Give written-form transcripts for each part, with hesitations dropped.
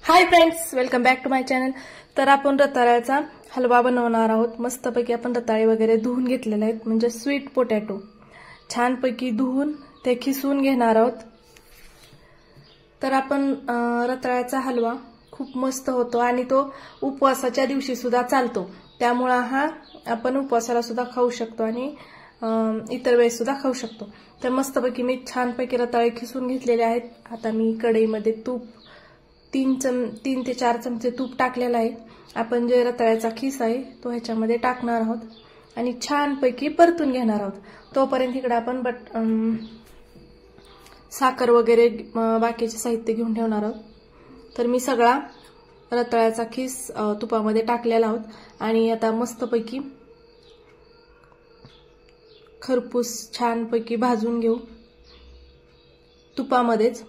High friends, welcome back to my channel. तर आपण रताळ्याचा हलवा बनवणार आहोत। मस्तपैकी आपण रताळे वगैरे धुवून घेतलेले आहेत, म्हणजे स्वीट पोटॅटो छानपैकी धुवून ते खिसून घेणार आहोत। तर आपण रताळ्याचा हलवा खूप मस्त होतो आणि तो उपवासाच्या दिवशी सुद्धा चालतो, त्यामुळे हा आपण उपवासाला सुद्धा खाऊ शकतो आणि इतर वेळेस सुद्धा खाऊ शकतो। तर मस्तपैकी मी छानपैकी रताळे खिसून घेतलेले आहेत। आता मी कढईमध्ये तूप 3 ते 4 चमचे तूप टाकलेला आहे। आपण जे रताळ्याचा खीस आहे तो ह्याच्यामध्ये टाकणार आहोत आणि छानपैकी परतून घेणार आहोत। तोपर्यंत इकडे आपण साखर वगैरे बाकीचे साहित्य घेऊन ठेवणार आहोत। तर मी सगळा रताळ्याचा खीस तुपामध्ये टाकलेला आहोत आणि आता मस्तपैकी खरपूस छानपैकी भाजून घेऊ तुपामध्येच।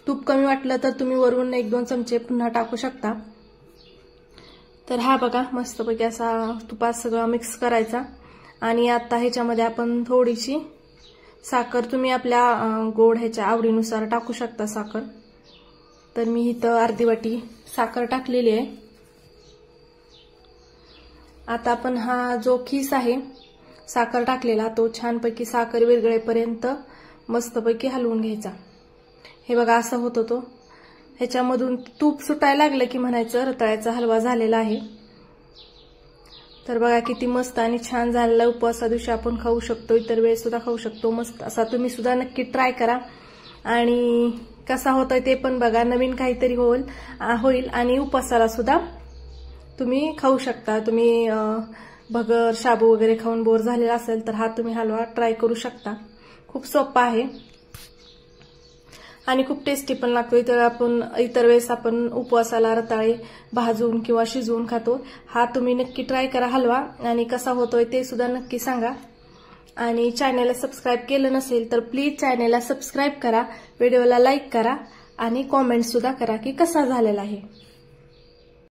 तूप कमी वाटलं तर तुम्ही वरून 1-2 चमचे पुन्हा टाकू शकता। तर हा बघा मस्तपैकी असा तुपात सगळं मिक्स करायचा आणि आता ह्याच्यामध्ये आपण थोडीशी साखर, तुम्ही आपल्या गोड ह्याच्या आवडीनुसार टाकू शकता साखर। तर मी इथं अर्धी वाटी साखर टाकलेली आहे। आता आपण हा जो खीस आहे साखर टाकलेला तो छानपैकी साखर विरघळेपर्यंत मस्तपैकी हलवून घ्यायचा। हे बघा असं होतं तो, ह्याच्यामधून तूप सुटायला लागलं की म्हणायचं रताळ्याचा हलवा झालेला आहे। तर बघा किती मस्त आणि छान झालेला, उपवासा दिवशी आपण खाऊ शकतो, इतर वेळेस सुद्धा खाऊ शकतो। मस्त असा तुम्ही सुद्धा नक्की ट्राय करा आणि कसा होतोय ते पण बघा, नवीन काहीतरी होईल आणि उपवासाला सुद्धा तुम्ही खाऊ शकता। तुम्ही भगर शाबू वगैरे खाऊन बोर झालेला असेल तर हा तुम्ही हलवा ट्राय करू शकता। खूप सोपा आहे आणि खूप टेस्टी पण लागतो। इतर वेळेस आपण उपवासाला रताळे भाजून किंवा शिजवून खातो, हा तुम्ही नक्की ट्राय करा हलवा आणि कसा होतोय ते सुद्धा नक्की सांगा। आणि चॅनलला सबस्क्राईब केलं नसेल तर प्लीज चॅनलला सबस्क्राईब करा, व्हिडिओला लाईक करा आणि कॉमेंट सुद्धा करा की कसा झालेला आहे।